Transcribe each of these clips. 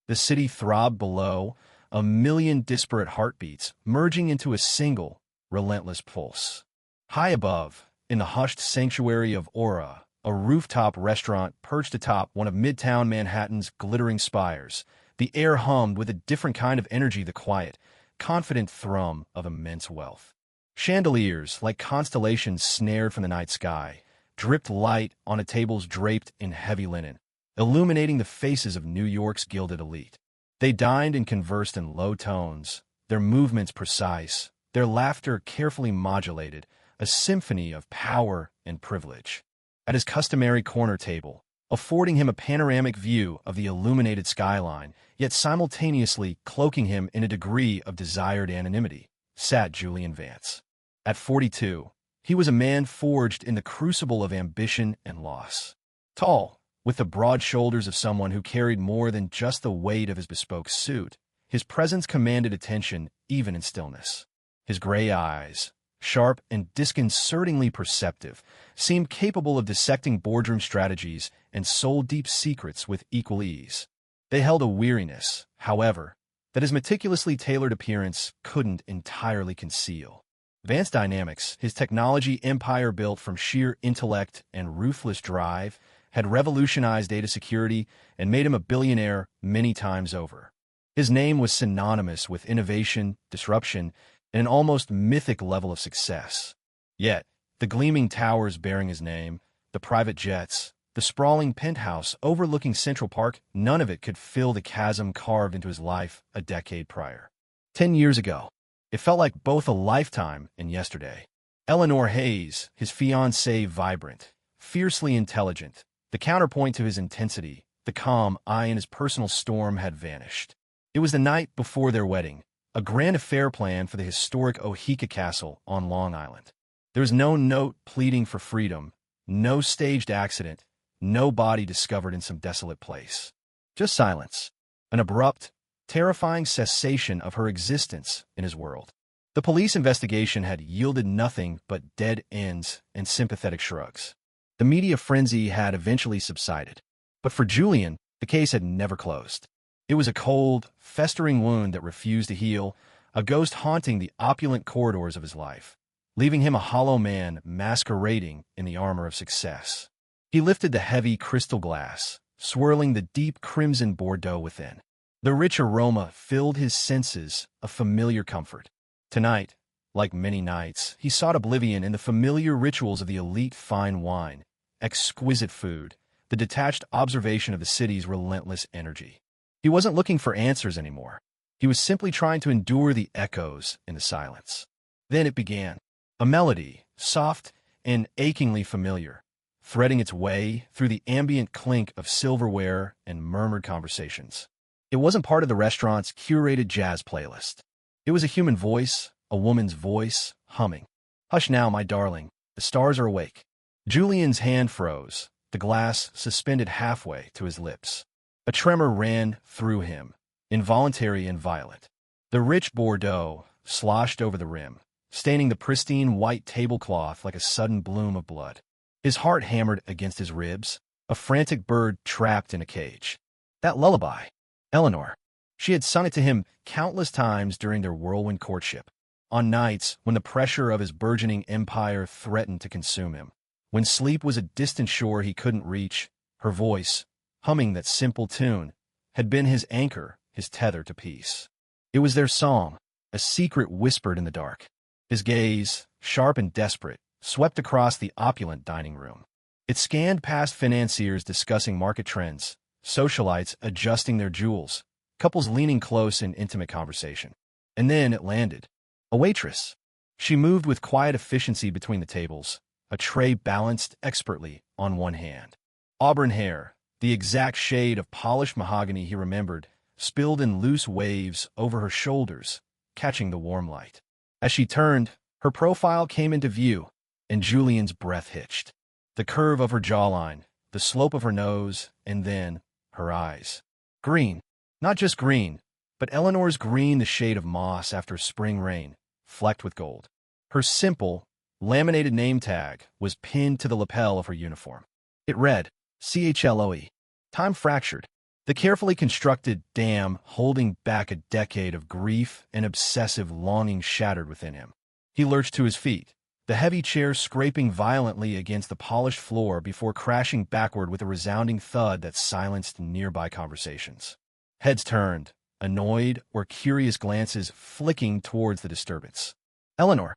The city throbbed below, a million disparate heartbeats merging into a single, relentless pulse. High above, in the hushed sanctuary of Aura, a rooftop restaurant perched atop one of Midtown Manhattan's glittering spires, the air hummed with a different kind of energy, the quiet, confident thrum of immense wealth. Chandeliers, like constellations snared from the night sky, dripped light onto tables draped in heavy linen, illuminating the faces of New York's gilded elite. They dined and conversed in low tones, their movements precise, their laughter carefully modulated, a symphony of power and privilege. At his customary corner table, affording him a panoramic view of the illuminated skyline, yet simultaneously cloaking him in a degree of desired anonymity, sat Julian Vance. At 42, he was a man forged in the crucible of ambition and loss. Tall, with the broad shoulders of someone who carried more than just the weight of his bespoke suit, his presence commanded attention even in stillness. His gray eyes, sharp and disconcertingly perceptive, seemed capable of dissecting boardroom strategies and soul-deep secrets with equal ease. They held a weariness, however, that his meticulously tailored appearance couldn't entirely conceal. Vance Dynamics, his technology empire built from sheer intellect and ruthless drive, had revolutionized data security and made him a billionaire many times over. His name was synonymous with innovation, disruption, and an almost mythic level of success. Yet, the gleaming towers bearing his name, the private jets, the sprawling penthouse overlooking Central Park, none of it could fill the chasm carved into his life a decade prior. 10 years ago, it felt like both a lifetime and yesterday. Eleanor Hayes, his fiancée, vibrant, fiercely intelligent, the counterpoint to his intensity, the calm eye in his personal storm, had vanished. It was the night before their wedding, a grand affair planned for the historic Ohika Castle on Long Island. There was no note pleading for freedom, no staged accident, no body discovered in some desolate place. Just silence, an abrupt, terrifying cessation of her existence in his world. The police investigation had yielded nothing but dead ends and sympathetic shrugs. The media frenzy had eventually subsided. But for Julian, the case had never closed. It was a cold, festering wound that refused to heal, a ghost haunting the opulent corridors of his life, leaving him a hollow man masquerading in the armor of success. He lifted the heavy crystal glass, swirling the deep crimson Bordeaux within. The rich aroma filled his senses, a familiar comfort. Tonight, like many nights, he sought oblivion in the familiar rituals of the elite fine wine, exquisite food, the detached observation of the city's relentless energy. He wasn't looking for answers anymore. He was simply trying to endure the echoes in the silence. Then it began. A melody, soft and achingly familiar, threading its way through the ambient clink of silverware and murmured conversations. It wasn't part of the restaurant's curated jazz playlist. It was a human voice, a woman's voice, humming. "Hush now, my darling. The stars are awake." Julian's hand froze, the glass suspended halfway to his lips. A tremor ran through him, involuntary and violent. The rich Bordeaux sloshed over the rim, staining the pristine white tablecloth like a sudden bloom of blood. His heart hammered against his ribs, a frantic bird trapped in a cage. That lullaby, Eleanor. She had sung it to him countless times during their whirlwind courtship, on nights when the pressure of his burgeoning empire threatened to consume him. When sleep was a distant shore he couldn't reach, her voice, humming that simple tune, had been his anchor, his tether to peace. It was their song, a secret whispered in the dark. His gaze, sharp and desperate, swept across the opulent dining room. It scanned past financiers discussing market trends, socialites adjusting their jewels, couples leaning close in intimate conversation. And then it landed. A waitress. She moved with quiet efficiency between the tables, a tray balanced expertly on one hand. Auburn hair, the exact shade of polished mahogany he remembered, spilled in loose waves over her shoulders, catching the warm light. As she turned, her profile came into view, and Julian's breath hitched. The curve of her jawline, the slope of her nose, and then her eyes. Green. Not just green, but Eleanor's green, the shade of moss after spring rain, flecked with gold. Her simple, laminated name tag was pinned to the lapel of her uniform. It read, CHLOE. Time fractured. The carefully constructed dam holding back a decade of grief and obsessive longing shattered within him. He lurched to his feet, the heavy chair scraping violently against the polished floor before crashing backward with a resounding thud that silenced nearby conversations. Heads turned, annoyed or curious glances flicking towards the disturbance. Eleanor.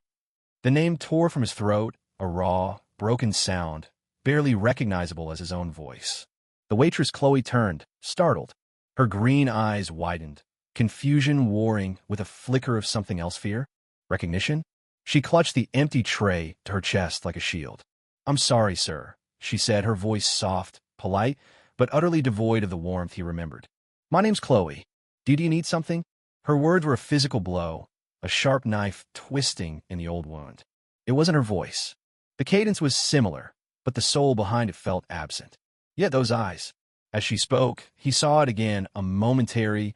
The name tore from his throat, a raw, broken sound, barely recognizable as his own voice. The waitress Chloe turned, startled. Her green eyes widened, confusion warring with a flicker of something else. Fear? Recognition? She clutched the empty tray to her chest like a shield. "I'm sorry, sir," she said, her voice soft, polite, but utterly devoid of the warmth he remembered. "My name's Chloe. Do you need something?" Her words were a physical blow, a sharp knife twisting in the old wound. It wasn't her voice. The cadence was similar, but the soul behind it felt absent. Yet those eyes. As she spoke, he saw it again, a momentary,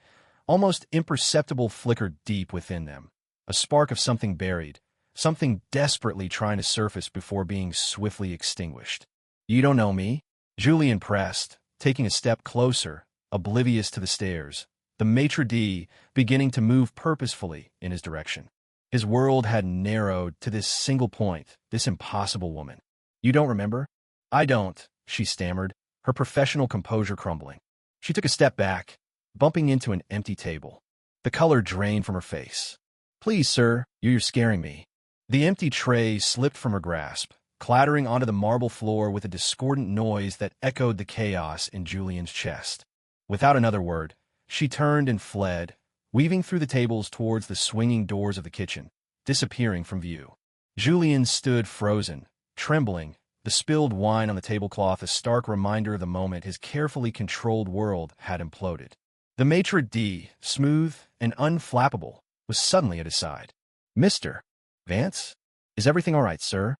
almost imperceptible flicker deep within them, a spark of something buried, something desperately trying to surface before being swiftly extinguished. "You don't know me?" Julian pressed, taking a step closer, oblivious to the stares, the maitre d' beginning to move purposefully in his direction. His world had narrowed to this single point, this impossible woman. "You don't remember?" "I don't," she stammered, her professional composure crumbling. She took a step back, bumping into an empty table. The color drained from her face. "Please, sir, you're scaring me." The empty tray slipped from her grasp, clattering onto the marble floor with a discordant noise that echoed the chaos in Julian's chest. Without another word, she turned and fled, weaving through the tables towards the swinging doors of the kitchen, disappearing from view. Julian stood frozen, trembling, the spilled wine on the tablecloth a stark reminder of the moment his carefully controlled world had imploded. The maitre d', smooth and unflappable, was suddenly at his side. "Mr. Vance? Is everything all right, sir?"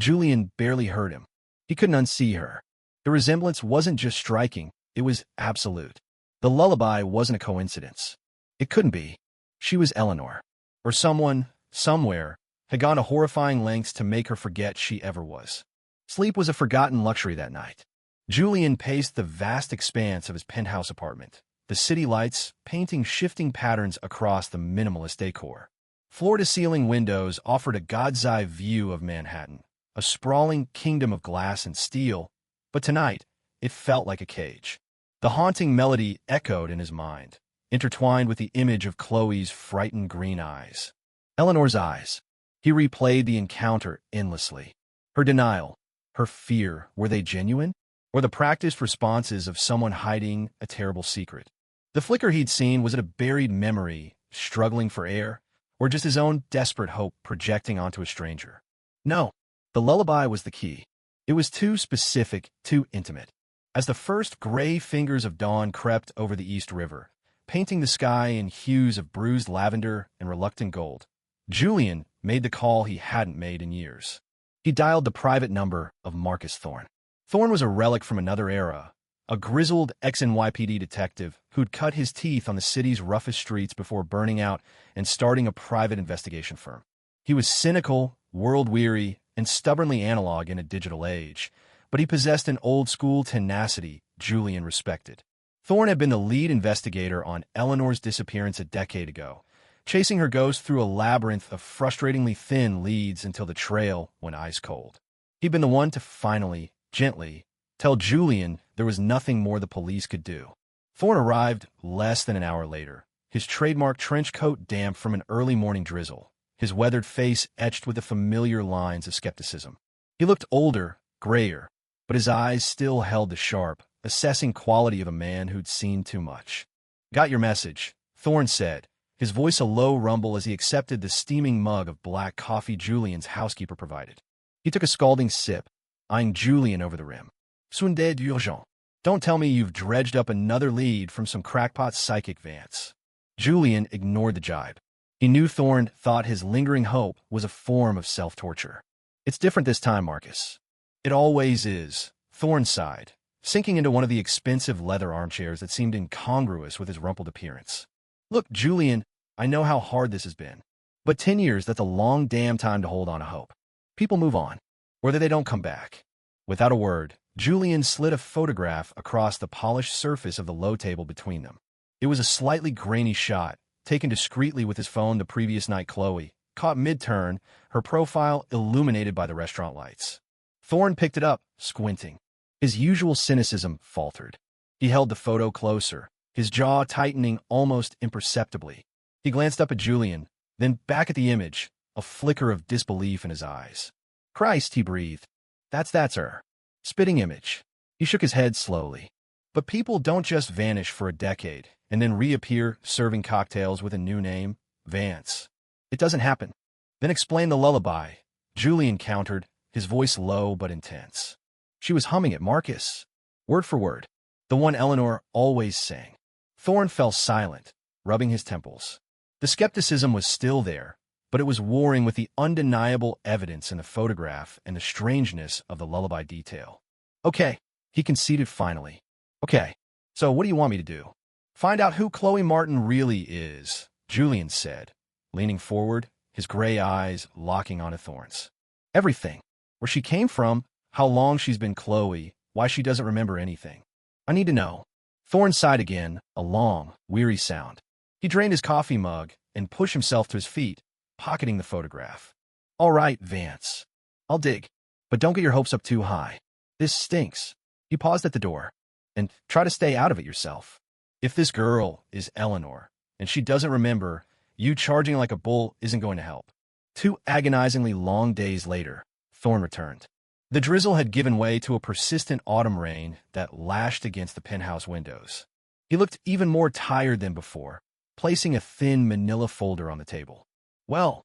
Julian barely heard him. He couldn't unsee her. The resemblance wasn't just striking, it was absolute. The lullaby wasn't a coincidence. It couldn't be. She was Eleanor. Or someone, somewhere, had gone to horrifying lengths to make her forget she ever was. Sleep was a forgotten luxury that night. Julian paced the vast expanse of his penthouse apartment, the city lights painting shifting patterns across the minimalist decor. Floor-to-ceiling windows offered a god's-eye view of Manhattan, a sprawling kingdom of glass and steel, but tonight it felt like a cage. The haunting melody echoed in his mind, intertwined with the image of Chloe's frightened green eyes. Eleanor's eyes. He replayed the encounter endlessly. Her denial, her fear, were they genuine? Or the practiced responses of someone hiding a terrible secret? The flicker he'd seen, was it a buried memory, struggling for air, or just his own desperate hope projecting onto a stranger? No, the lullaby was the key. It was too specific, too intimate. As the first gray fingers of dawn crept over the East River, painting the sky in hues of bruised lavender and reluctant gold, Julian made the call he hadn't made in years. He dialed the private number of Marcus Thorne. Thorne was a relic from another era, a grizzled ex-NYPD detective who'd cut his teeth on the city's roughest streets before burning out and starting a private investigation firm. He was cynical, world-weary, and stubbornly analog in a digital age, but he possessed an old-school tenacity Julian respected. Thorne had been the lead investigator on Eleanor's disappearance a decade ago, chasing her ghost through a labyrinth of frustratingly thin leads until the trail went ice cold. He'd been the one to finally, gently, tell Julian there was nothing more the police could do. Thorne arrived less than an hour later, his trademark trench coat damp from an early morning drizzle, his weathered face etched with the familiar lines of skepticism. He looked older, grayer, but his eyes still held the sharp, assessing quality of a man who'd seen too much. "Got your message," Thorne said, his voice a low rumble as he accepted the steaming mug of black coffee Julian's housekeeper provided. He took a scalding sip, eyeing Julian over the rim. "Sunday d'urgence. Don't tell me you've dredged up another lead from some crackpot psychic, Vance." Julian ignored the jibe. He knew Thorne thought his lingering hope was a form of self-torture. "It's different this time, Marcus." "It always is," Thorne sighed, sinking into one of the expensive leather armchairs that seemed incongruous with his rumpled appearance. "Look, Julian, I know how hard this has been, but 10 years, that's a long damn time to hold on to hope. People move on, or they don't come back." Without a word, Julian slid a photograph across the polished surface of the low table between them. It was a slightly grainy shot, taken discreetly with his phone the previous night. Chloe, caught mid-turn, her profile illuminated by the restaurant lights. Thorne picked it up, squinting. His usual cynicism faltered. He held the photo closer, his jaw tightening almost imperceptibly. He glanced up at Julian, then back at the image, a flicker of disbelief in his eyes. "Christ," he breathed. That's her. Spitting image." He shook his head slowly. "But people don't just vanish for a decade and then reappear serving cocktails with a new name, Vance. It doesn't happen." "Then explain the lullaby," Julian countered, his voice low but intense. "She was humming it, Marcus. Word for word. The one Eleanor always sang." Thorne fell silent, rubbing his temples. The skepticism was still there, but it was warring with the undeniable evidence in the photograph and the strangeness of the lullaby detail. "Okay," he conceded finally. "Okay, so what do you want me to do?" "Find out who Chloe Martin really is," Julian said, leaning forward, his gray eyes locking onto Thorne's. "Everything. Where she came from, how long she's been Chloe, why she doesn't remember anything. I need to know." Thorne sighed again, a long, weary sound. He drained his coffee mug and pushed himself to his feet, pocketing the photograph. "All right, Vance. I'll dig. But don't get your hopes up too high. This stinks." He paused at the door. "And try to stay out of it yourself. If this girl is Eleanor, and she doesn't remember, you charging like a bull isn't going to help." 2 agonizingly long days later, Thorne returned. The drizzle had given way to a persistent autumn rain that lashed against the penthouse windows. He looked even more tired than before, placing a thin manila folder on the table. "Well,"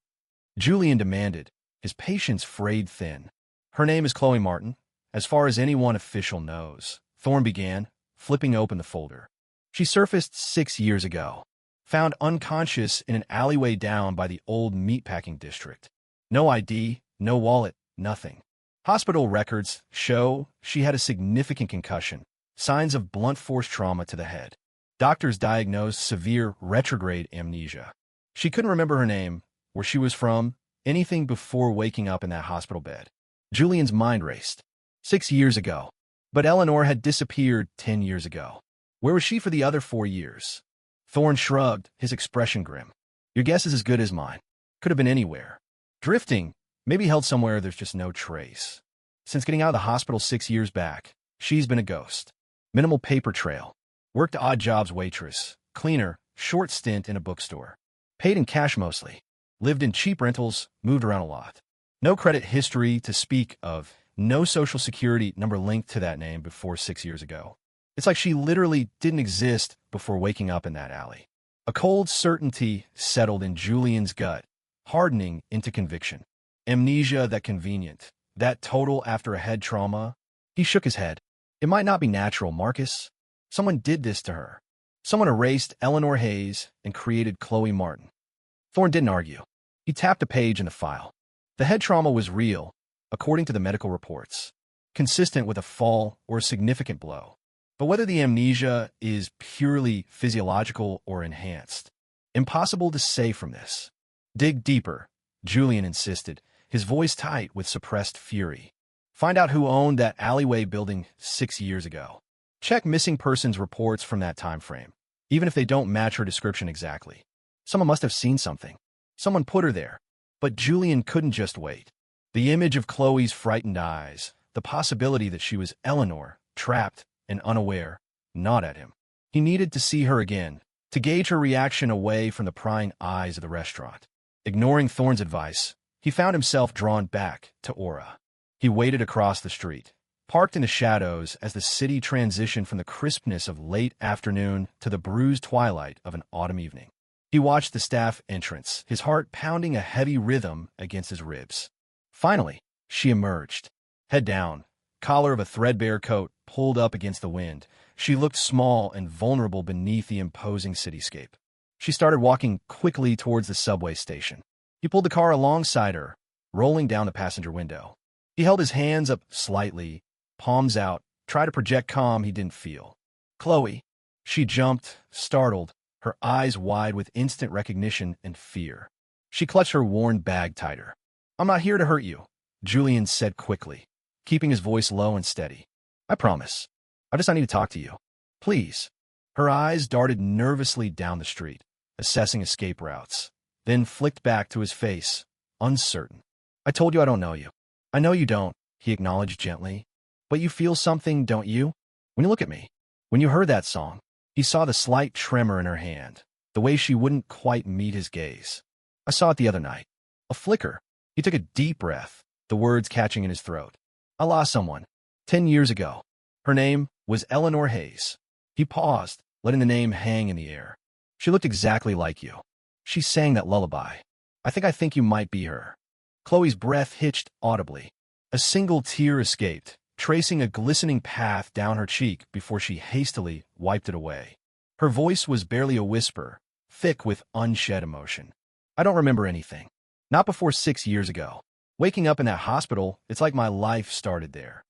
Julian demanded, his patience frayed thin. "Her name is Chloe Martin, as far as anyone official knows," Thorne began, flipping open the folder. "She surfaced 6 years ago, found unconscious in an alleyway down by the old meatpacking district. No ID, no wallet, nothing. Hospital records show she had a significant concussion, signs of blunt force trauma to the head. Doctors diagnosed severe retrograde amnesia. She couldn't remember her name, where she was from, anything before waking up in that hospital bed." Julian's mind raced. 6 years ago. But Eleanor had disappeared 10 years ago. Where was she for the other 4 years? Thorne shrugged, his expression grim. "Your guess is as good as mine. Could have been anywhere. Drifting, maybe held somewhere there's just no trace. Since getting out of the hospital 6 years back, she's been a ghost. Minimal paper trail. Worked odd jobs, waitress, cleaner, short stint in a bookstore. Paid in cash mostly. Lived in cheap rentals, moved around a lot. No credit history to speak of, no social security number linked to that name before 6 years ago. It's like she literally didn't exist before waking up in that alley." A cold certainty settled in Julian's gut, hardening into conviction. Amnesia that convenient, that total after a head trauma. He shook his head. "It might not be natural, Marcus. Someone did this to her. Someone erased Eleanor Hayes and created Chloe Martin." Thorne didn't argue. He tapped a page in the file. The head trauma was real, according to the medical reports, consistent with a fall or a significant blow. But whether the amnesia is purely physiological or enhanced, impossible to say from this. "Dig deeper," Julian insisted, his voice tight with suppressed fury. "Find out who owned that alleyway building 6 years ago. Check missing persons reports from that time frame, even if they don't match her description exactly. Someone must have seen something. Someone put her there." But Julian couldn't just wait. The image of Chloe's frightened eyes, the possibility that she was Eleanor, trapped and unaware, gnawed at him. He needed to see her again, to gauge her reaction away from the prying eyes of the restaurant. Ignoring Thorne's advice, he found himself drawn back to Aura. He waited across the street, parked in the shadows as the city transitioned from the crispness of late afternoon to the bruised twilight of an autumn evening. He watched the staff entrance, his heart pounding a heavy rhythm against his ribs. Finally, she emerged. Head down, collar of a threadbare coat pulled up against the wind. She looked small and vulnerable beneath the imposing cityscape. She started walking quickly towards the subway station. He pulled the car alongside her, rolling down the passenger window. He held his hands up slightly, palms out, tried to project calm he didn't feel. "Chloe." She jumped, startled, her eyes wide with instant recognition and fear. She clutched her worn bag tighter. "I'm not here to hurt you," Julian said quickly, keeping his voice low and steady. I promise. I need to talk to you. Please. Her eyes darted nervously down the street, assessing escape routes, then flicked back to his face, uncertain. I told you I don't know you. I know you don't, he acknowledged gently. But you feel something, don't you? When you look at me. When you heard that song, he saw the slight tremor in her hand, the way she wouldn't quite meet his gaze. I saw it the other night. A flicker. He took a deep breath, the words catching in his throat. I lost someone. 10 years ago. Her name was Eleanor Hayes. He paused, letting the name hang in the air. She looked exactly like you. She sang that lullaby. I think you might be her. Chloe's breath hitched audibly. A single tear escaped, tracing a glistening path down her cheek before she hastily wiped it away. Her voice was barely a whisper, thick with unshed emotion. I don't remember anything. Not before 6 years ago. Waking up in that hospital, it's like my life started there.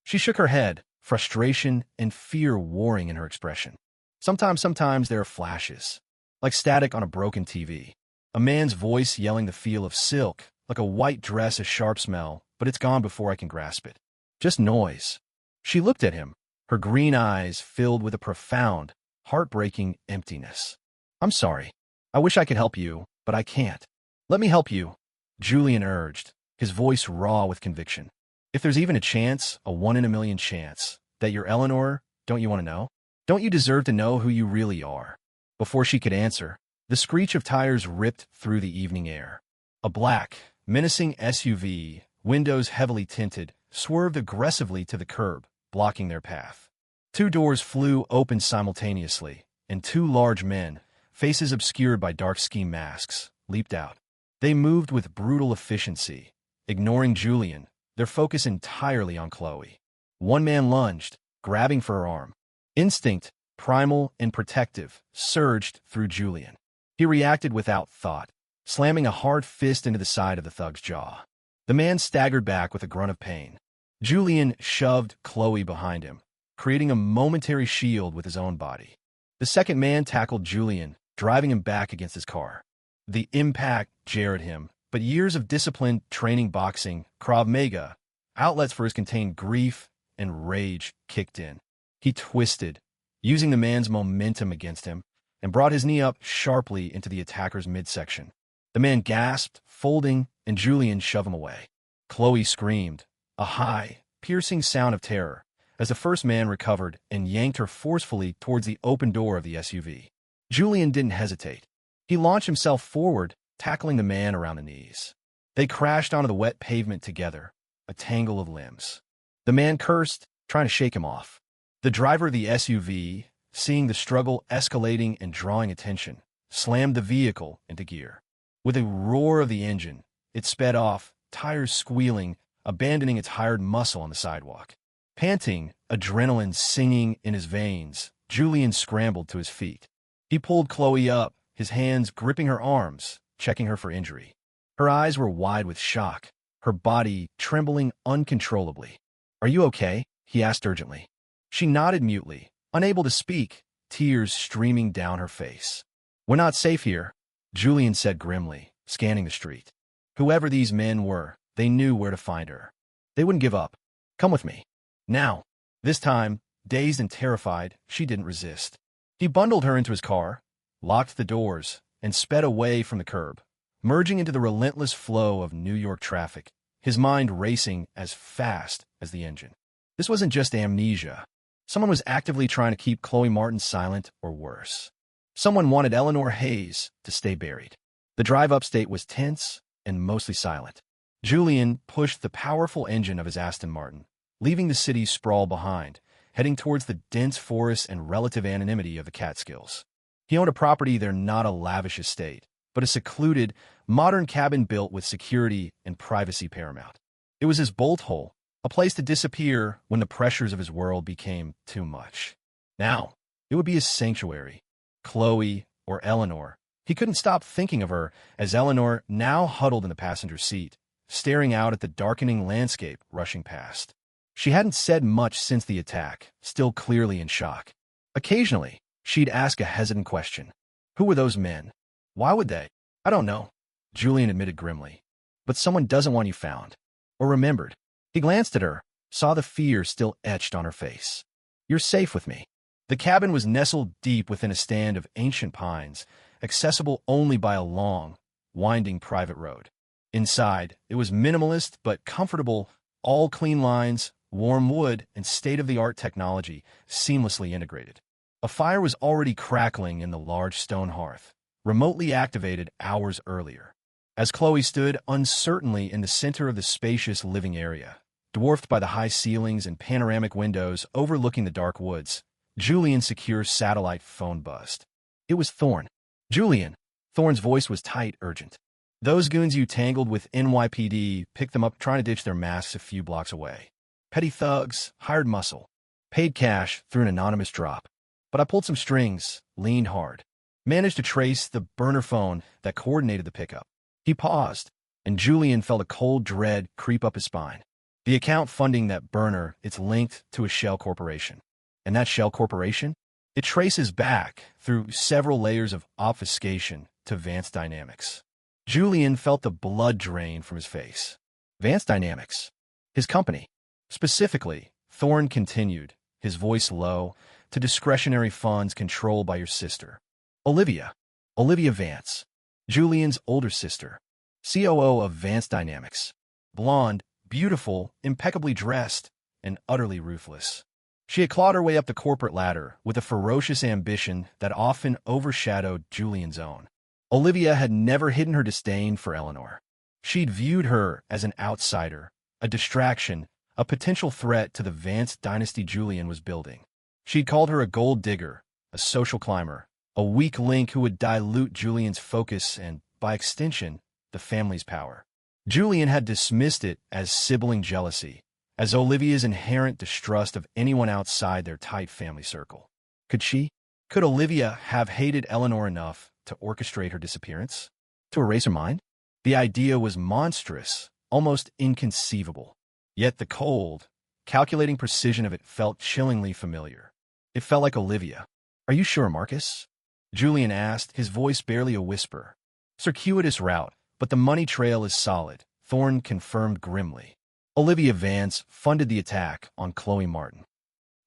She shook her head, frustration and fear warring in her expression. Sometimes there are flashes, like static on a broken TV. A man's voice yelling the feel of silk, like a white dress, a sharp smell, but it's gone before I can grasp it. Just noise. She looked at him, her green eyes filled with a profound, heartbreaking emptiness. I'm sorry. I wish I could help you, but I can't. Let me help you, Julian urged, his voice raw with conviction. If there's even a chance, a 1 in a million chance, that you're Eleanor, don't you want to know? Don't you deserve to know who you really are? Before she could answer, the screech of tires ripped through the evening air. A black, menacing SUV, windows heavily tinted, swerved aggressively to the curb, blocking their path. 2 doors flew open simultaneously, and 2 large men, faces obscured by dark ski masks, leaped out. They moved with brutal efficiency, ignoring Julian, their focus entirely on Chloe. One man lunged, grabbing for her arm. Instinct, primal and protective, surged through Julian. He reacted without thought, slamming a hard fist into the side of the thug's jaw. The man staggered back with a grunt of pain. Julian shoved Chloe behind him, creating a momentary shield with his own body. The second man tackled Julian, driving him back against his car. The impact jarred him, but years of disciplined training, boxing, Krav Maga, outlets for his contained grief and rage kicked in. He twisted, using the man's momentum against him, and brought his knee up sharply into the attacker's midsection. The man gasped, folding, and Julian shoved him away. Chloe screamed, a high, piercing sound of terror, as the first man recovered and yanked her forcefully towards the open door of the SUV. Julian didn't hesitate. He launched himself forward, tackling the man around the knees. They crashed onto the wet pavement together, a tangle of limbs. The man cursed, trying to shake him off. The driver of the SUV, seeing the struggle escalating and drawing attention, slammed the vehicle into gear. With a roar of the engine, it sped off, tires squealing, abandoning its hired muscle on the sidewalk. Panting, adrenaline singing in his veins, Julian scrambled to his feet. He pulled Chloe up, his hands gripping her arms, checking her for injury. Her eyes were wide with shock, her body trembling uncontrollably. Are you okay? He asked urgently. She nodded mutely, unable to speak, tears streaming down her face. We're not safe here, Julian said grimly, scanning the street. Whoever these men were, they knew where to find her. They wouldn't give up. Come with me. Now. This time, dazed and terrified, she didn't resist. He bundled her into his car, locked the doors, and sped away from the curb, merging into the relentless flow of New York traffic, his mind racing as fast as the engine. This wasn't just amnesia. Someone was actively trying to keep Chloe Martin silent or worse. Someone wanted Eleanor Hayes to stay buried. The drive upstate was tense and mostly silent. Julian pushed the powerful engine of his Aston Martin, leaving the city sprawl behind, heading towards the dense forests and relative anonymity of the Catskills. He owned a property there, not a lavish estate, but a secluded, modern cabin built with security and privacy paramount. It was his bolt hole, a place to disappear when the pressures of his world became too much. Now, it would be his sanctuary. Chloe or Eleanor. He couldn't stop thinking of her as Eleanor now huddled in the passenger seat, staring out at the darkening landscape rushing past. She hadn't said much since the attack, still clearly in shock. Occasionally, she'd ask a hesitant question. Who were those men? Why would they? I don't know, Julian admitted grimly. But someone doesn't want you found. Or remembered. He glanced at her, saw the fear still etched on her face. "You're safe with me." The cabin was nestled deep within a stand of ancient pines, accessible only by a long, winding private road. Inside, it was minimalist but comfortable, all clean lines, warm wood, and state-of-the-art technology seamlessly integrated. A fire was already crackling in the large stone hearth, remotely activated hours earlier. As Chloe stood uncertainly in the center of the spacious living area, dwarfed by the high ceilings and panoramic windows overlooking the dark woods, Julian's secure satellite phone buzzed. It was Thorne. "Julian." Thorne's voice was tight, urgent. "Those goons you tangled with NYPD picked them up trying to ditch their masks a few blocks away. Petty thugs, hired muscle. Paid cash through an anonymous drop. But I pulled some strings, leaned hard. Managed to trace the burner phone that coordinated the pickup." He paused, and Julian felt a cold dread creep up his spine. The account funding that burner, it's linked to a shell corporation. And that shell corporation? It traces back through several layers of obfuscation to Vance Dynamics. Julian felt the blood drain from his face. Vance Dynamics. His company. Specifically, Thorne continued, his voice low, to discretionary funds controlled by your sister. Olivia. Olivia Vance. Julian's older sister. COO of Vance Dynamics. Blonde, beautiful, impeccably dressed, and utterly ruthless. She had clawed her way up the corporate ladder with a ferocious ambition that often overshadowed Julian's own. Olivia had never hidden her disdain for Eleanor. She'd viewed her as an outsider, a distraction, a potential threat to the Vance dynasty Julian was building. She'd called her a gold digger, a social climber, a weak link who would dilute Julian's focus and, by extension, the family's power. Julian had dismissed it as sibling jealousy, as Olivia's inherent distrust of anyone outside their tight family circle. Could Olivia have hated Eleanor enough to orchestrate her disappearance? To erase her mind? The idea was monstrous, almost inconceivable. Yet the cold, calculating precision of it felt chillingly familiar. It felt like Olivia. "Are you sure, Marcus?" Julian asked, his voice barely a whisper. "Circuitous route, but the money trail is solid," Thorne confirmed grimly. Olivia Vance funded the attack on Chloe Martin.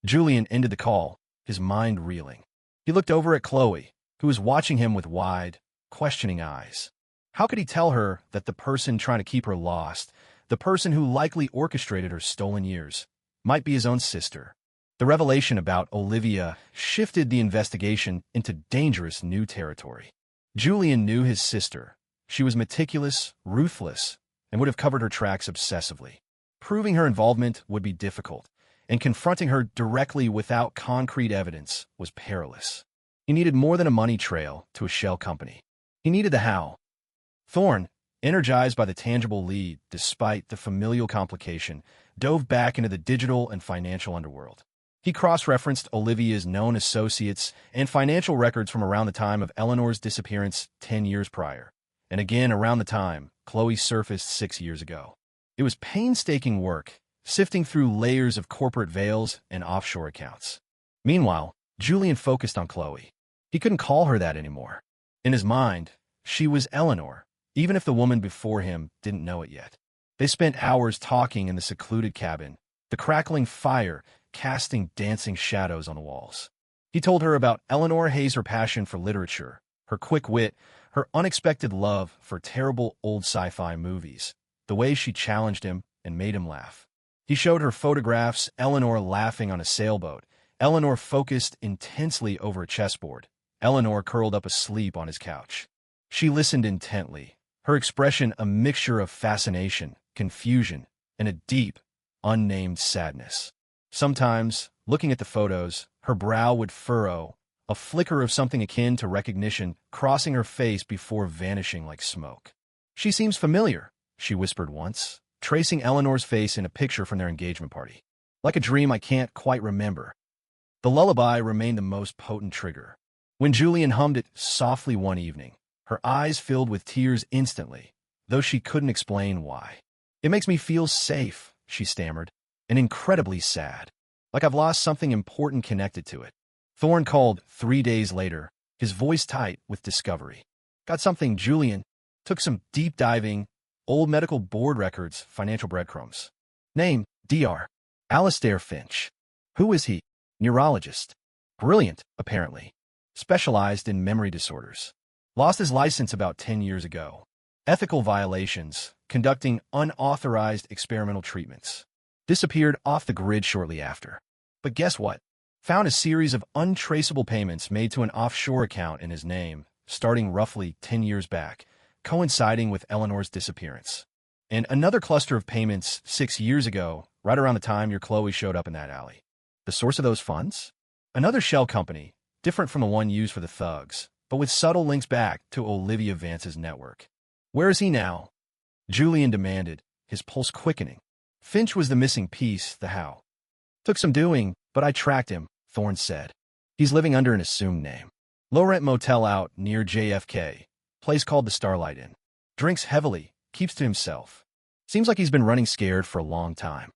Julian ended the call, his mind reeling. He looked over at Chloe, who was watching him with wide, questioning eyes. How could he tell her that the person trying to keep her lost, the person who likely orchestrated her stolen years, might be his own sister? The revelation about Olivia shifted the investigation into dangerous new territory. Julian knew his sister. She was meticulous, ruthless, and would have covered her tracks obsessively. Proving her involvement would be difficult, and confronting her directly without concrete evidence was perilous. He needed more than a money trail to a shell company. He needed the how. Thorne, energized by the tangible lead despite the familial complication, dove back into the digital and financial underworld. He cross-referenced Olivia's known associates and financial records from around the time of Eleanor's disappearance 10 years prior, and again around the time Chloe surfaced 6 years ago. It was painstaking work, sifting through layers of corporate veils and offshore accounts. Meanwhile, Julian focused on Chloe. He couldn't call her that anymore. In his mind, she was Eleanor, even if the woman before him didn't know it yet. They spent hours talking in the secluded cabin, the crackling fire casting dancing shadows on the walls. He told her about Eleanor Hayes' her passion for literature, her quick wit, her unexpected love for terrible old sci-fi movies, the way she challenged him and made him laugh. He showed her photographs, Eleanor laughing on a sailboat, Eleanor focused intensely over a chessboard, Eleanor curled up asleep on his couch. She listened intently, her expression a mixture of fascination, confusion, and a deep, unnamed sadness. Sometimes, looking at the photos, her brow would furrow, a flicker of something akin to recognition crossing her face before vanishing like smoke. "She seems familiar," she whispered once, tracing Eleanor's face in a picture from their engagement party. "Like a dream I can't quite remember." The lullaby remained the most potent trigger. When Julian hummed it softly one evening, her eyes filled with tears instantly, though she couldn't explain why. "It makes me feel safe," she stammered, "and incredibly sad. Like I've lost something important connected to it." Thorne called 3 days later, his voice tight with discovery. "Got something, Julian." Took some deep diving, old medical board records, financial breadcrumbs. Name, Dr. Alastair Finch. Who is he? Neurologist. Brilliant, apparently. Specialized in memory disorders. Lost his license about 10 years ago. Ethical violations, conducting unauthorized experimental treatments. Disappeared off the grid shortly after. But guess what? Found a series of untraceable payments made to an offshore account in his name, starting roughly 10 years back, coinciding with Eleanor's disappearance. And another cluster of payments 6 years ago, right around the time your Chloe showed up in that alley. The source of those funds? Another shell company, different from the one used for the thugs, but with subtle links back to Olivia Vance's network. Where is he now? Julian demanded, his pulse quickening. Finch was the missing piece, the how. Took some doing, but I tracked him, Thorne said. He's living under an assumed name. Low-rent motel out near JFK, place called the Starlight Inn. Drinks heavily, keeps to himself. Seems like he's been running scared for a long time.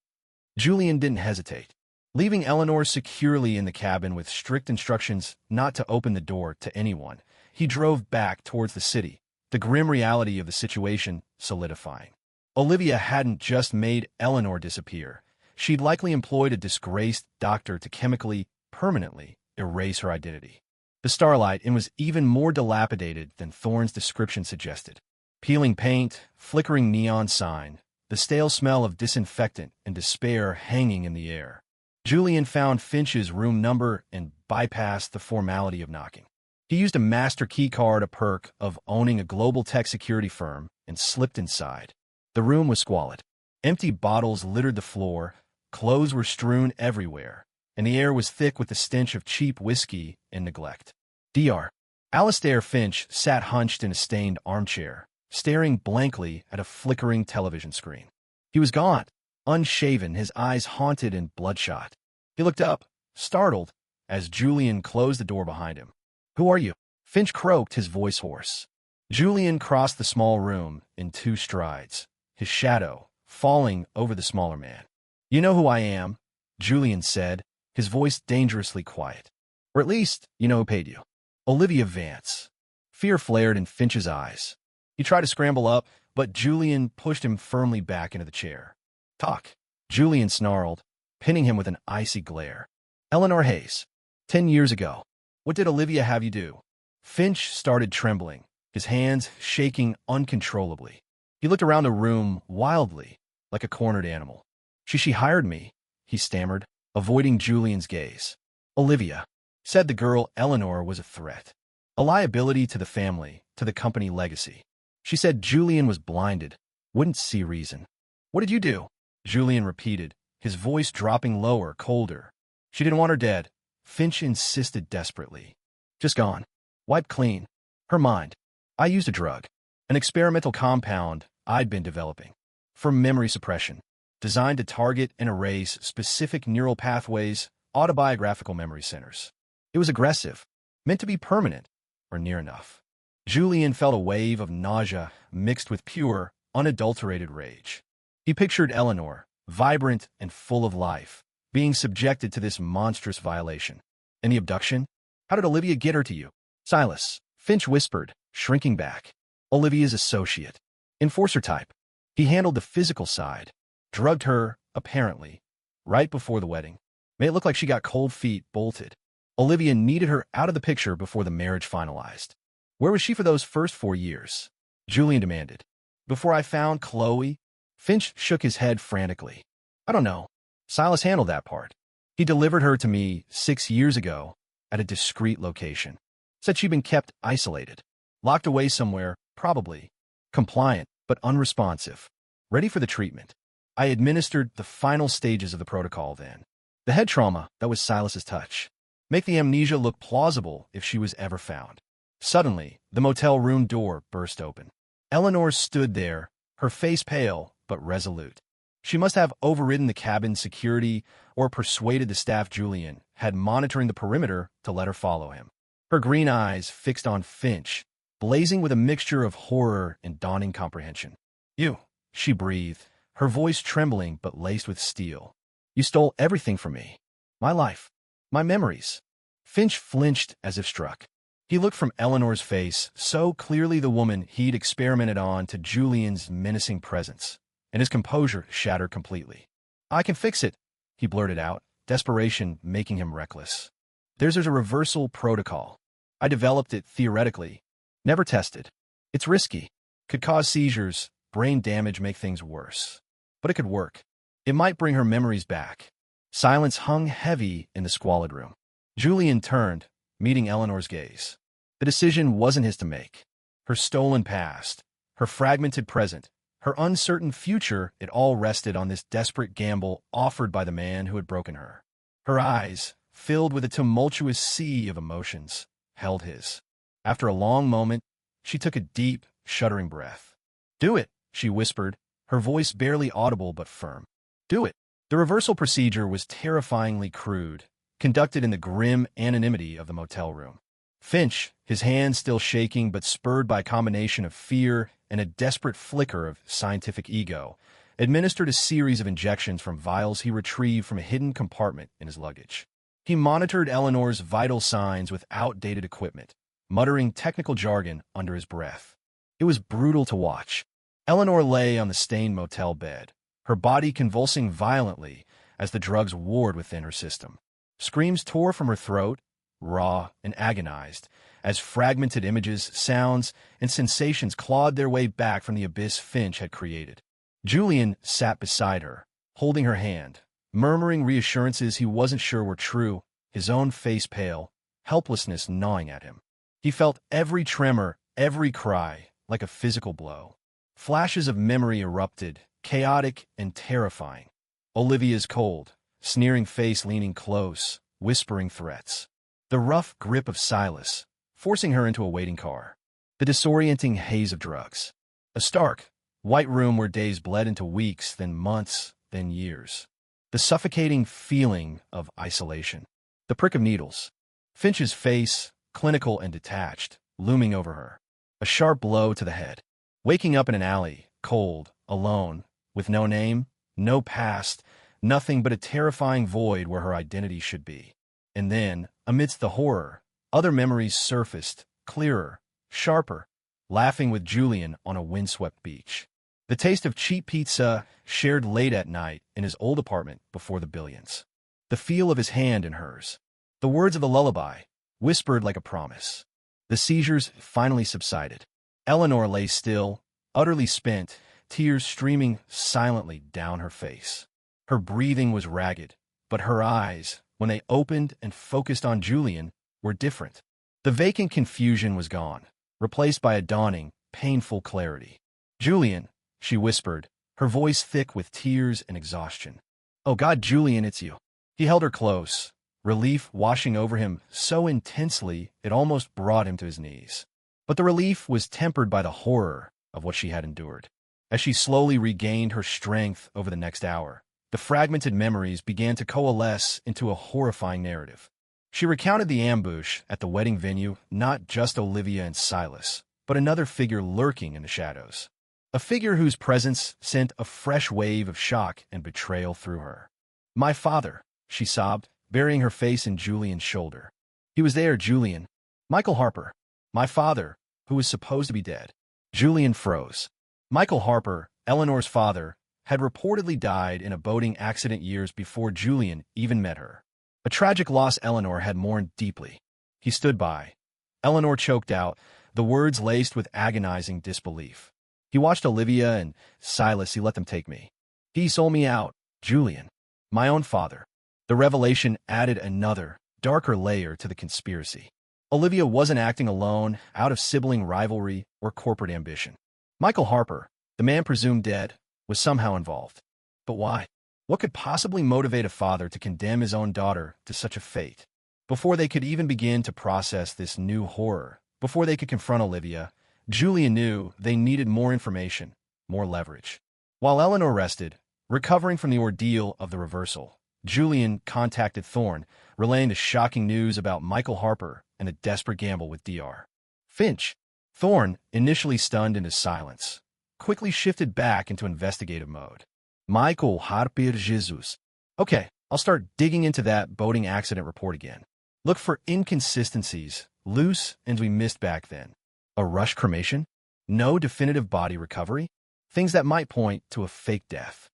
Julian didn't hesitate. Leaving Eleanor securely in the cabin with strict instructions not to open the door to anyone, he drove back towards the city, the grim reality of the situation solidifying. Olivia hadn't just made Eleanor disappear. She'd likely employed a disgraced doctor to chemically, permanently erase her identity. The Starlight Inn was even more dilapidated than Thorne's description suggested. Peeling paint, flickering neon sign, the stale smell of disinfectant and despair hanging in the air. Julian found Finch's room number and bypassed the formality of knocking. He used a master key card, a perk of owning a global tech security firm, and slipped inside. The room was squalid. Empty bottles littered the floor, clothes were strewn everywhere, and the air was thick with the stench of cheap whiskey and neglect. Dr. Alastair Finch sat hunched in a stained armchair, staring blankly at a flickering television screen. He was gaunt, unshaven, his eyes haunted and bloodshot. He looked up, startled, as Julian closed the door behind him. "Who are you?" Finch croaked, his voice hoarse. Julian crossed the small room in 2 strides, his shadow falling over the smaller man. "You know who I am," Julian said, his voice dangerously quiet. "Or at least, you know who paid you." Olivia Vance. Fear flared in Finch's eyes. He tried to scramble up, but Julian pushed him firmly back into the chair. "Talk," Julian snarled, pinning him with an icy glare. "Eleanor Hayes. 10 years ago. What did Olivia have you do?" Finch started trembling, his hands shaking uncontrollably. He looked around the room wildly, like a cornered animal. She hired me," he stammered, avoiding Julian's gaze. "Olivia," said the girl. Eleanor was a threat. A liability to the family, to the company legacy. She said Julian was blinded, wouldn't see reason. "What did you do?" Julian repeated, his voice dropping lower, colder. "She didn't want her dead," Finch insisted desperately. "Just gone. Wiped clean. Her mind. I used a drug. An experimental compound I'd been developing. For memory suppression. Designed to target and erase specific neural pathways, autobiographical memory centers. It was aggressive. Meant to be permanent. Or near enough." Julian felt a wave of nausea mixed with pure, unadulterated rage. He pictured Eleanor, vibrant and full of life, being subjected to this monstrous violation. And the abduction? How did Olivia get her to you? "Silas," Finch whispered, shrinking back. "Olivia's associate. Enforcer type. He handled the physical side. Drugged her, apparently, right before the wedding. Made it look like she got cold feet, bolted. Olivia needed her out of the picture before the marriage finalized." "Where was she for those first 4 years?" Julian demanded. "Before I found Chloe?" Finch shook his head frantically. "I don't know. Silas handled that part. He delivered her to me 6 years ago at a discreet location. Said she'd been kept isolated. Locked away somewhere, probably. Compliant, but unresponsive. Ready for the treatment. I administered the final stages of the protocol then. The head trauma, that was Silas's touch. Make the amnesia look plausible if she was ever found." Suddenly, the motel room door burst open. Eleanor stood there, her face pale but resolute. She must have overridden the cabin security or persuaded the staff Julian had monitoring the perimeter to let her follow him. Her green eyes fixed on Finch, blazing with a mixture of horror and dawning comprehension. "You," she breathed, her voice trembling but laced with steel. "You stole everything from me. My life. My memories." Finch flinched as if struck. He looked from Eleanor's face, so clearly the woman he'd experimented on, to Julian's menacing presence, and his composure shattered completely. "I can fix it," he blurted out, desperation making him reckless. There's a reversal protocol. I developed it theoretically. Never tested. It's risky. Could cause seizures, brain damage, make things worse. But it could work. It might bring her memories back. Silence hung heavy in the squalid room. Julian turned, meeting Eleanor's gaze. The decision wasn't his to make. Her stolen past, her fragmented present, her uncertain future, it all rested on this desperate gamble offered by the man who had broken her. Her eyes, filled with a tumultuous sea of emotions, held his. After a long moment, she took a deep, shuddering breath. "Do it," she whispered, her voice barely audible but firm. "Do it." The reversal procedure was terrifyingly crude, conducted in the grim anonymity of the motel room. Finch, his hands still shaking but spurred by a combination of fear and a desperate flicker of scientific ego, administered a series of injections from vials he retrieved from a hidden compartment in his luggage. He monitored Eleanor's vital signs with outdated equipment, muttering technical jargon under his breath. It was brutal to watch. Eleanor lay on the stained motel bed, her body convulsing violently as the drugs warred within her system. Screams tore from her throat, raw and agonized, as fragmented images, sounds, and sensations clawed their way back from the abyss Finch had created. Julian sat beside her, holding her hand, murmuring reassurances he wasn't sure were true, his own face pale, helplessness gnawing at him. He felt every tremor, every cry, like a physical blow. Flashes of memory erupted, chaotic and terrifying. Olivia's cold, sneering face leaning close, whispering threats. The rough grip of Silas, forcing her into a waiting car. The disorienting haze of drugs. A stark, white room where days bled into weeks, then months, then years. The suffocating feeling of isolation. The prick of needles. Finch's face, clinical and detached, looming over her. A sharp blow to the head. Waking up in an alley, cold, alone, with no name, no past, nothing but a terrifying void where her identity should be. And then, amidst the horror, other memories surfaced, clearer, sharper, laughing with Julian on a windswept beach. The taste of cheap pizza shared late at night in his old apartment before the billions. The feel of his hand in hers. The words of the lullaby, whispered like a promise. The seizures finally subsided. Eleanor lay still, utterly spent, tears streaming silently down her face. Her breathing was ragged, but her eyes, when they opened and focused on Julian, were different. The vacant confusion was gone, replaced by a dawning, painful clarity. "Julian," she whispered, her voice thick with tears and exhaustion. "Oh God, Julian, it's you." He held her close, relief washing over him so intensely it almost brought him to his knees. But the relief was tempered by the horror of what she had endured. As she slowly regained her strength over the next hour, the fragmented memories began to coalesce into a horrifying narrative. She recounted the ambush at the wedding venue, not just Olivia and Silas, but another figure lurking in the shadows. A figure whose presence sent a fresh wave of shock and betrayal through her. "My father," she sobbed, burying her face in Julian's shoulder. "He was there, Julian. Michael Harper. My father, who was supposed to be dead." Julian froze. Michael Harper, Eleanor's father, had reportedly died in a boating accident years before Julian even met her. A tragic loss Eleanor had mourned deeply. He stood by. Eleanor choked out, the words laced with agonizing disbelief. "He watched Olivia and Silas, he let them take me. He sold me out, Julian. My own father." The revelation added another, darker layer to the conspiracy. Olivia wasn't acting alone, out of sibling rivalry or corporate ambition. Michael Harper, the man presumed dead, was somehow involved. But why? What could possibly motivate a father to condemn his own daughter to such a fate? Before they could even begin to process this new horror, before they could confront Olivia, Julian knew they needed more information, more leverage. While Eleanor rested, recovering from the ordeal of the reversal, Julian contacted Thorne, relaying the shocking news about Michael Harper and a desperate gamble with Dr. Finch. Thorne, initially stunned into silence, quickly shifted back into investigative mode. "Michael Harper Jesus. Okay, I'll start digging into that boating accident report again. Look for inconsistencies, loose ends we missed back then. A rush cremation? No definitive body recovery? Things that might point to a fake death."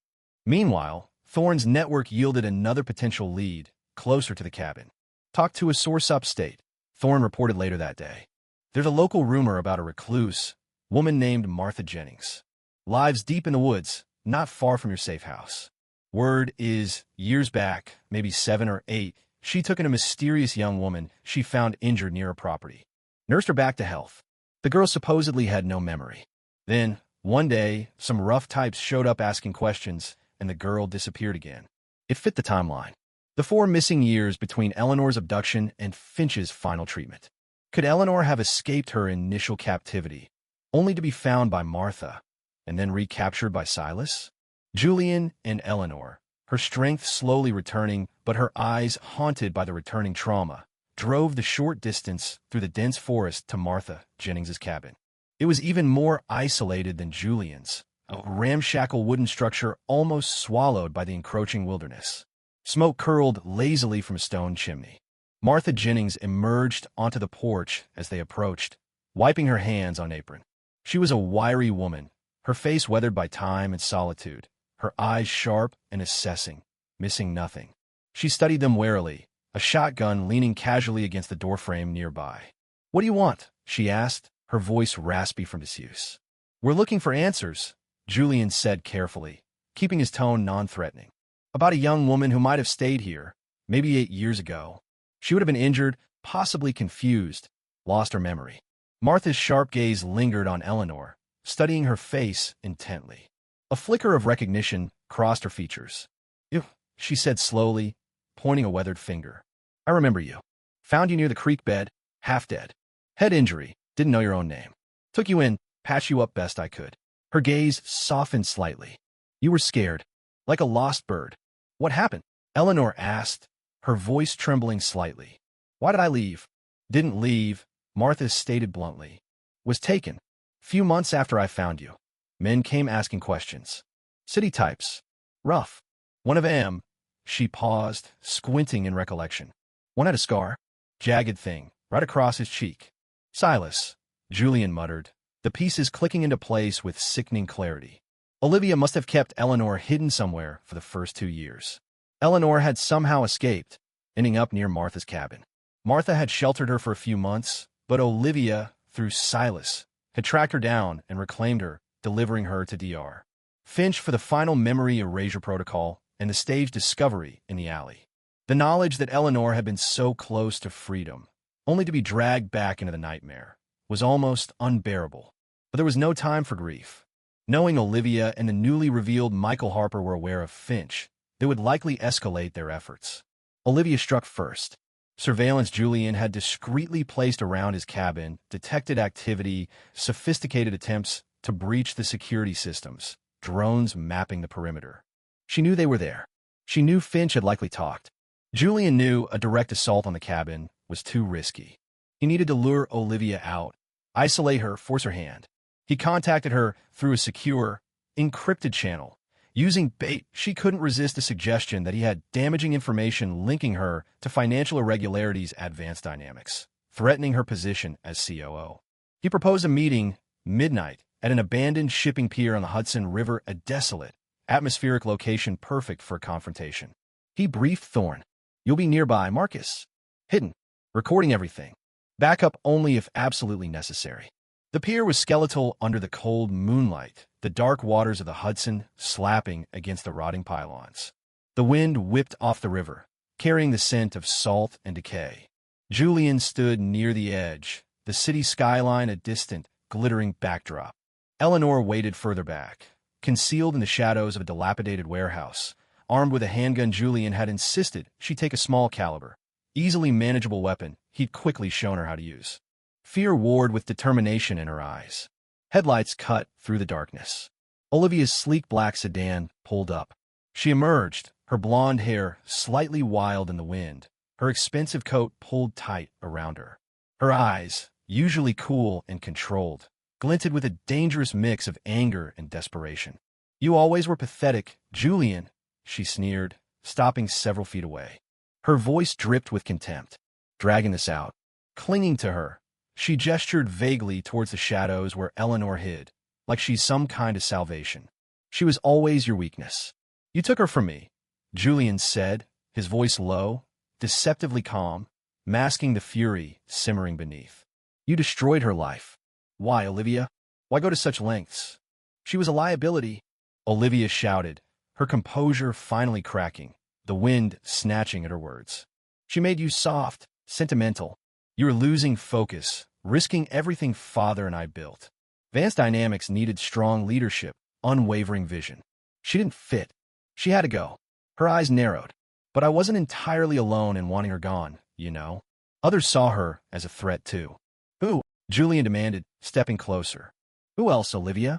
Meanwhile, Thorne's network yielded another potential lead, closer to the cabin. Talked to a source upstate, Thorne reported later that day. There's a local rumor about a recluse, woman named Martha Jennings. Lives deep in the woods, not far from your safe house. Word is, years back, maybe 7 or 8, she took in a mysterious young woman she found injured near a property. Nursed her back to health. The girl supposedly had no memory. Then, one day, some rough types showed up asking questions, and the girl disappeared again. It fit the timeline. The 4 missing years between Eleanor's abduction and Finch's final treatment. Could Eleanor have escaped her initial captivity, only to be found by Martha, and then recaptured by Silas? Julian and Eleanor, her strength slowly returning, but her eyes haunted by the returning trauma, drove the short distance through the dense forest to Martha Jennings's cabin. It was even more isolated than Julian's, a ramshackle wooden structure almost swallowed by the encroaching wilderness. Smoke curled lazily from a stone chimney. Martha Jennings emerged onto the porch as they approached, wiping her hands on apron. She was a wiry woman, her face weathered by time and solitude, her eyes sharp and assessing, missing nothing. She studied them warily, a shotgun leaning casually against the doorframe nearby. "What do you want?" she asked, her voice raspy from disuse. "We're looking for answers," Julian said carefully, keeping his tone non-threatening. "About a young woman who might have stayed here, maybe 8 years ago. She would have been injured, possibly confused, lost her memory." Martha's sharp gaze lingered on Eleanor, studying her face intently. A flicker of recognition crossed her features. "You," she said slowly, pointing a weathered finger. "I remember you. Found you near the creek bed, half dead. Head injury, didn't know your own name. Took you in, patched you up best I could." Her gaze softened slightly. "You were scared, like a lost bird. What happened?" Eleanor asked, her voice trembling slightly. "Why did I leave?" "Didn't leave," Martha stated bluntly. "Was taken. Few months after I found you. Men came asking questions. City types. Rough. One of them." She paused, squinting in recollection. "One had a scar. Jagged thing, right across his cheek." "Silas," Julian muttered, the pieces clicking into place with sickening clarity. Olivia must have kept Eleanor hidden somewhere for the first 2 years. Eleanor had somehow escaped, ending up near Martha's cabin. Martha had sheltered her for a few months, but Olivia, through Silas, had tracked her down and reclaimed her, delivering her to DR. Finch for the final memory erasure protocol and the stage discovery in the alley. The knowledge that Eleanor had been so close to freedom, only to be dragged back into the nightmare, was almost unbearable. But there was no time for grief. Knowing Olivia and the newly revealed Michael Harper were aware of Finch, they would likely escalate their efforts. Olivia struck first. Surveillance Julian had discreetly placed around his cabin, detected activity, sophisticated attempts to breach the security systems, drones mapping the perimeter. She knew they were there. She knew Finch had likely talked. Julian knew a direct assault on the cabin was too risky. He needed to lure Olivia out, isolate her, force her hand. He contacted her through a secure, encrypted channel. Using bait, she couldn't resist the suggestion that he had damaging information linking her to financial irregularities at Advanced Dynamics, threatening her position as COO. He proposed a meeting, midnight, at an abandoned shipping pier on the Hudson River, a desolate, atmospheric location perfect for a confrontation. He briefed Thorne. "You'll be nearby, Marcus. Hidden. Recording everything. Backup only if absolutely necessary." The pier was skeletal under the cold moonlight, the dark waters of the Hudson slapping against the rotting pylons. The wind whipped off the river, carrying the scent of salt and decay. Julian stood near the edge, the city skyline a distant, glittering backdrop. Eleanor waited further back, concealed in the shadows of a dilapidated warehouse, armed with a handgun Julian had insisted she take a small caliber, easily manageable weapon he'd quickly shown her how to use. Fear warred with determination in her eyes. Headlights cut through the darkness. Olivia's sleek black sedan pulled up. She emerged, her blonde hair slightly wild in the wind, her expensive coat pulled tight around her. Her eyes, usually cool and controlled, glinted with a dangerous mix of anger and desperation. "You always were pathetic, Julian," she sneered, stopping several feet away. Her voice dripped with contempt. Dragging this out, clinging to her, she gestured vaguely towards the shadows where Eleanor hid, like she's some kind of salvation. "She was always your weakness. You took her from me, Julian said, his voice low, deceptively calm, masking the fury simmering beneath. You destroyed her life. Why, Olivia? Why go to such lengths? She was a liability, Olivia shouted, her composure finally cracking, the wind snatching at her words. She made you soft, sentimental. You were losing focus, risking everything Father and I built. Vance Dynamics needed strong leadership, unwavering vision. She didn't fit. She had to go. Her eyes narrowed. But I wasn't entirely alone in wanting her gone, you know. Others saw her as a threat too. Who? Julian demanded, stepping closer. Who else, Olivia?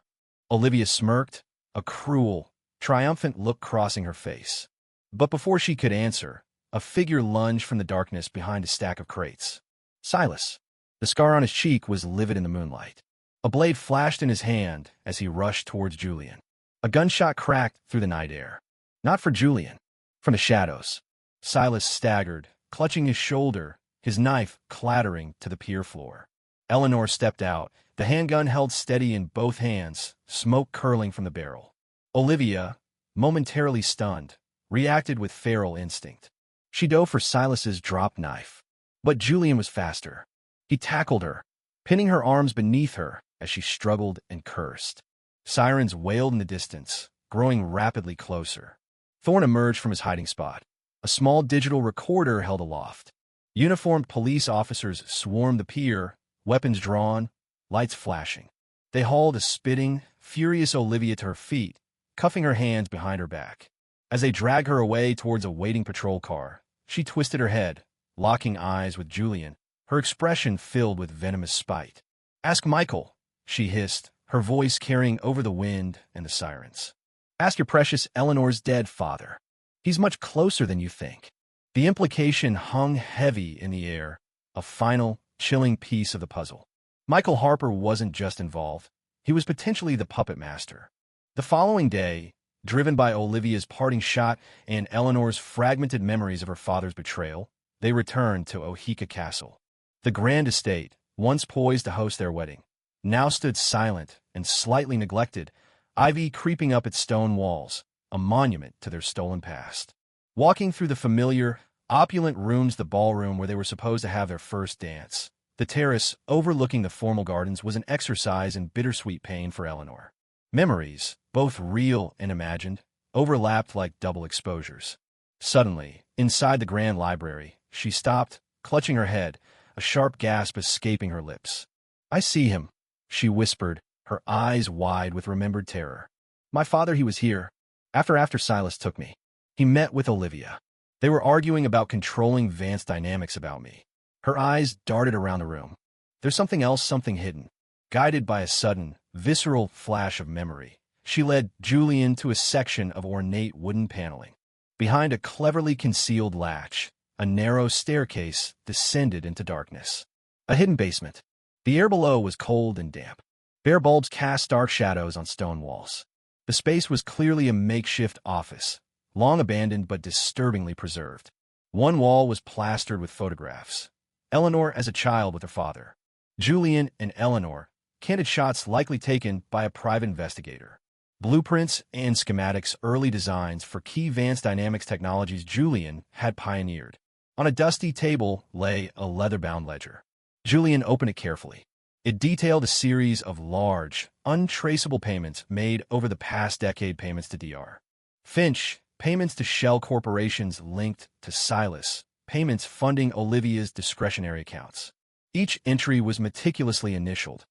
Olivia smirked, a cruel, triumphant look crossing her face. But before she could answer, a figure lunged from the darkness behind a stack of crates. Silas. The scar on his cheek was livid in the moonlight. A blade flashed in his hand as he rushed towards Julian. A gunshot cracked through the night air. Not for Julian. From the shadows. Silas staggered, clutching his shoulder, his knife clattering to the pier floor. Eleanor stepped out, the handgun held steady in both hands, smoke curling from the barrel. Olivia, momentarily stunned, reacted with feral instinct. She dove for Silas's drop knife. But Julian was faster. He tackled her, pinning her arms beneath her as she struggled and cursed. Sirens wailed in the distance, growing rapidly closer. Thorne emerged from his hiding spot. A small digital recorder held aloft. Uniformed police officers swarmed the pier, weapons drawn, lights flashing. They hauled a spitting, furious Olivia to her feet, cuffing her hands behind her back. As they dragged her away towards a waiting patrol car, she twisted her head, locking eyes with Julian, her expression filled with venomous spite. Ask Michael, she hissed, her voice carrying over the wind and the sirens. Ask your precious Eleanor's dead father. He's much closer than you think. The implication hung heavy in the air, a final, chilling piece of the puzzle. Michael Harper wasn't just involved. He was potentially the puppet master. The following day, driven by Olivia's parting shot and Eleanor's fragmented memories of her father's betrayal, they returned to Ohika Castle. The grand estate, once poised to host their wedding, now stood silent and slightly neglected, ivy creeping up its stone walls, a monument to their stolen past. Walking through the familiar, opulent rooms, the ballroom where they were supposed to have their first dance, the terrace overlooking the formal gardens was an exercise in bittersweet pain for Eleanor. Memories, both real and imagined, overlapped like double exposures. Suddenly, inside the grand library, she stopped, clutching her head, a sharp gasp escaping her lips. I see him, she whispered, her eyes wide with remembered terror. My father, he was here. After Silas took me. He met with Olivia. They were arguing about controlling Vance Dynamics about me. Her eyes darted around the room. There's something else, something hidden. Guided by a sudden, visceral flash of memory, she led Julian to a section of ornate wooden paneling. Behind a cleverly concealed latch, a narrow staircase descended into darkness. A hidden basement. The air below was cold and damp. Bare bulbs cast dark shadows on stone walls. The space was clearly a makeshift office, long abandoned but disturbingly preserved. One wall was plastered with photographs. Eleanor as a child with her father. Julian and Eleanor, candid shots likely taken by a private investigator. Blueprints and schematics, early designs for key Vance Dynamics technologies Julian had pioneered. On a dusty table lay a leather-bound ledger. Julian opened it carefully. It detailed a series of large, untraceable payments made over the past decade, payments to Dr. Finch, payments to shell corporations linked to Silas, payments funding Olivia's discretionary accounts. Each entry was meticulously initialed.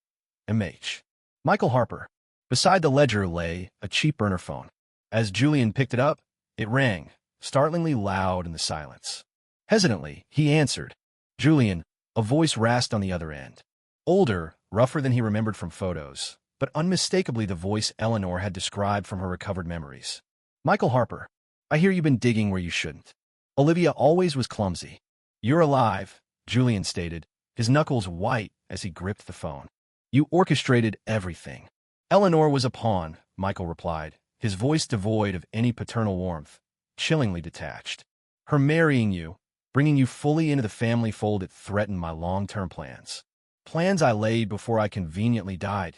M.H. Michael Harper. Beside the ledger lay a cheap burner phone. As Julian picked it up, it rang, startlingly loud in the silence. Hesitantly, he answered. Julian, a voice rasped on the other end. Older, rougher than he remembered from photos, but unmistakably the voice Eleanor had described from her recovered memories. Michael Harper, I hear you've been digging where you shouldn't. Olivia always was clumsy. You're alive, Julian stated, his knuckles white as he gripped the phone. You orchestrated everything. Eleanor was a pawn, Michael replied, his voice devoid of any paternal warmth, chillingly detached. Her marrying you, bringing you fully into the family fold, it threatened my long-term plans. Plans I laid before I conveniently died.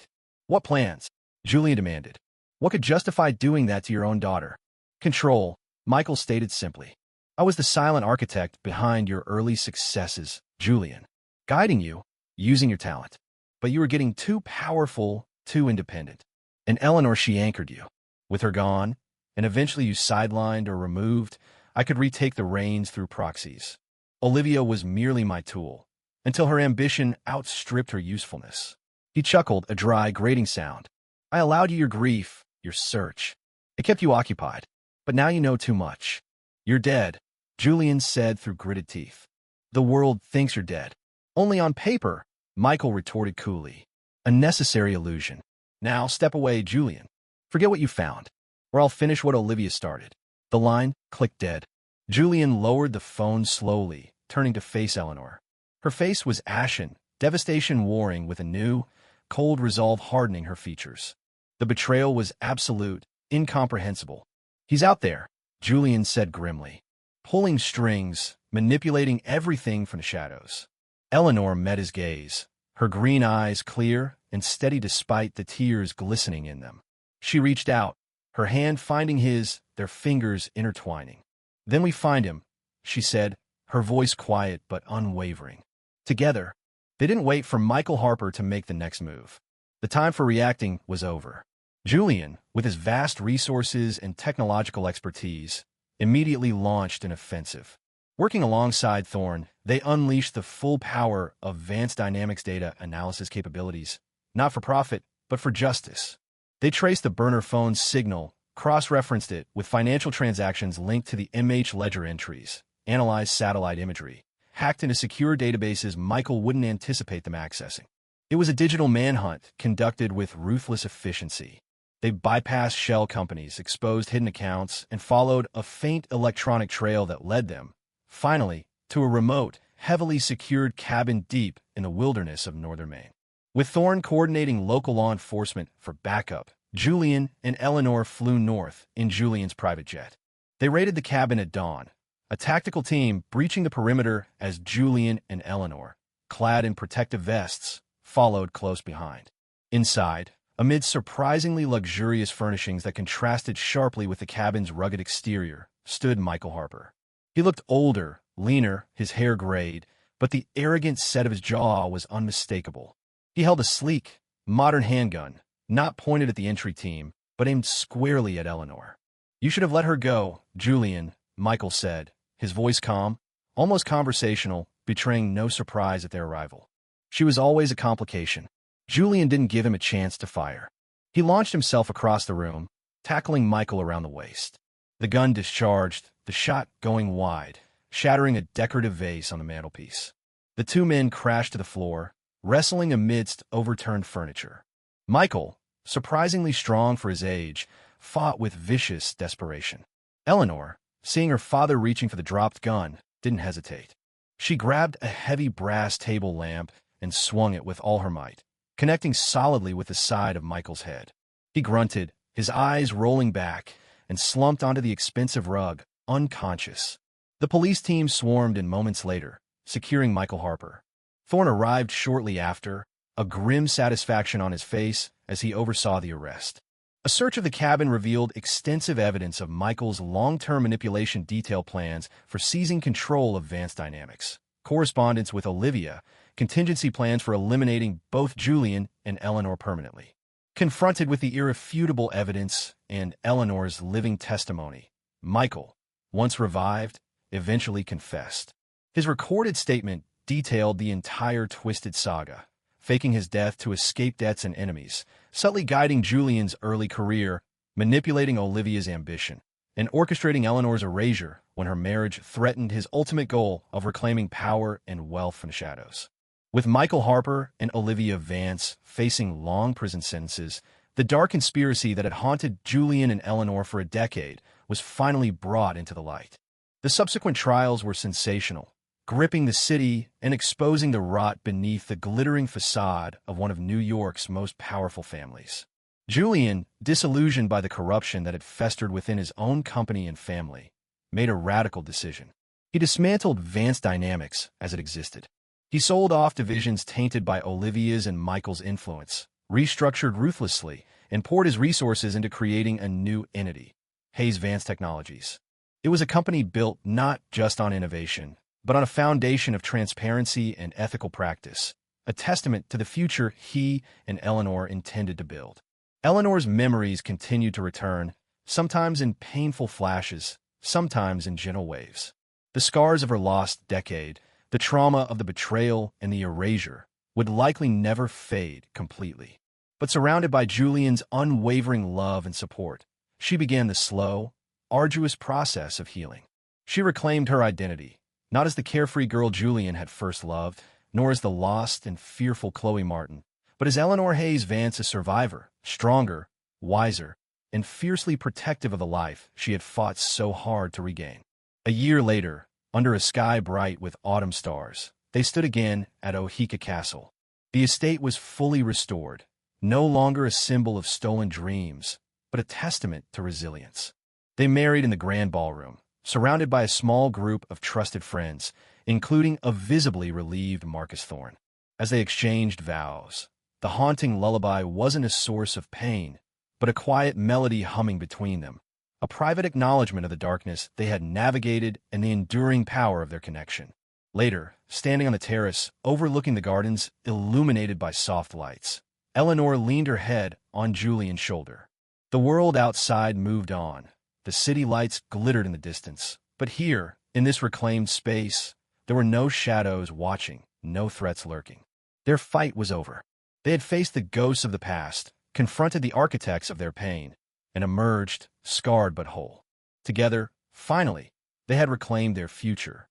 What plans? Julian demanded. What could justify doing that to your own daughter? Control, Michael stated simply. I was the silent architect behind your early successes, Julian, guiding you, using your talent. But you were getting too powerful, too independent. And Eleanor, she anchored you. With her gone, and eventually you sidelined or removed, I could retake the reins through proxies. Olivia was merely my tool, until her ambition outstripped her usefulness. He chuckled, a dry, grating sound. I allowed you your grief, your search. It kept you occupied. But now you know too much. You're dead, Julian said through gritted teeth. The world thinks you're dead. Only on paper, Michael retorted coolly. A necessary illusion. Now step away, Julian. Forget what you found, or I'll finish what Olivia started. The line clicked dead. Julian lowered the phone slowly, turning to face Eleanor. Her face was ashen, devastation warring with a new, cold resolve hardening her features. The betrayal was absolute, incomprehensible. He's out there, Julian said grimly, pulling strings, manipulating everything from the shadows. Eleanor met his gaze, her green eyes clear and steady despite the tears glistening in them. She reached out, her hand finding his, their fingers intertwining. Then we find him, she said, her voice quiet but unwavering. Together, they didn't wait for Michael Harper to make the next move. The time for reacting was over. Julian, with his vast resources and technological expertise, immediately launched an offensive. Working alongside Thorne, they unleashed the full power of advanced dynamics data analysis capabilities, not for profit, but for justice. They traced the burner phone's signal, cross-referenced it with financial transactions linked to the MH ledger entries, analyzed satellite imagery, hacked into secure databases Michael wouldn't anticipate them accessing. It was a digital manhunt conducted with ruthless efficiency. They bypassed shell companies, exposed hidden accounts, and followed a faint electronic trail that led them, finally, to a remote, heavily secured cabin deep in the wilderness of northern Maine. With Thorne coordinating local law enforcement for backup, Julian and Eleanor flew north in Julian's private jet. They raided the cabin at dawn, a tactical team breaching the perimeter as Julian and Eleanor, clad in protective vests, followed close behind. Inside, amid surprisingly luxurious furnishings that contrasted sharply with the cabin's rugged exterior, stood Michael Harper. He looked older, leaner, his hair grayed, but the arrogant set of his jaw was unmistakable. He held a sleek, modern handgun, not pointed at the entry team, but aimed squarely at Eleanor. You should have let her go, Julian, Michael said, his voice calm, almost conversational, betraying no surprise at their arrival. She was always a complication. Julian didn't give him a chance to fire. He launched himself across the room, tackling Michael around the waist. The gun discharged, the shot going wide, shattering a decorative vase on the mantelpiece. The two men crashed to the floor, wrestling amidst overturned furniture. Michael, surprisingly strong for his age, fought with vicious desperation. Eleanor, seeing her father reaching for the dropped gun, didn't hesitate. She grabbed a heavy brass table lamp and swung it with all her might, connecting solidly with the side of Michael's head. He grunted, his eyes rolling back, and slumped onto the expensive rug, unconscious. The police team swarmed in moments later, securing Michael Harper. Thorne arrived shortly after, a grim satisfaction on his face as he oversaw the arrest. A search of the cabin revealed extensive evidence of Michael's long-term manipulation detail plans for seizing control of Advanced Dynamics, correspondence with Olivia, contingency plans for eliminating both Julian and Eleanor permanently. Confronted with the irrefutable evidence and Eleanor's living testimony, Michael, once revived, eventually confessed. His recorded statement detailed the entire twisted saga, faking his death to escape debts and enemies, subtly guiding Julian's early career, manipulating Olivia's ambition, and orchestrating Eleanor's erasure when her marriage threatened his ultimate goal of reclaiming power and wealth from the shadows. With Michael Harper and Olivia Vance facing long prison sentences, the dark conspiracy that had haunted Julian and Eleanor for a decade was finally brought into the light. The subsequent trials were sensational, gripping the city and exposing the rot beneath the glittering facade of one of New York's most powerful families. Julian, disillusioned by the corruption that had festered within his own company and family, made a radical decision. He dismantled Advanced Dynamics as it existed. He sold off divisions tainted by Olivia's and Michael's influence, restructured ruthlessly, and poured his resources into creating a new entity, Hayes Vance Technologies. It was a company built not just on innovation, but on a foundation of transparency and ethical practice, a testament to the future he and Eleanor intended to build. Eleanor's memories continued to return, sometimes in painful flashes, sometimes in gentle waves. The scars of her lost decade, the trauma of the betrayal and the erasure, would likely never fade completely. But surrounded by Julian's unwavering love and support, she began the slow, arduous process of healing. She reclaimed her identity, not as the carefree girl Julian had first loved, nor as the lost and fearful Chloe Martin, but as Eleanor Hayes Vance, a survivor, stronger, wiser, and fiercely protective of the life she had fought so hard to regain. A year later, under a sky bright with autumn stars, they stood again at Ohika Castle. The estate was fully restored, no longer a symbol of stolen dreams, but a testament to resilience. They married in the grand ballroom, surrounded by a small group of trusted friends, including a visibly relieved Marcus Thorne. As they exchanged vows, the haunting lullaby wasn't a source of pain, but a quiet melody humming between them, a private acknowledgement of the darkness they had navigated and the enduring power of their connection. Later, standing on the terrace, overlooking the gardens illuminated by soft lights, Eleanor leaned her head on Julian's shoulder. The world outside moved on. The city lights glittered in the distance. But here, in this reclaimed space, there were no shadows watching, no threats lurking. Their fight was over. They had faced the ghosts of the past, confronted the architects of their pain, and emerged, scarred but whole. Together, finally, they had reclaimed their future,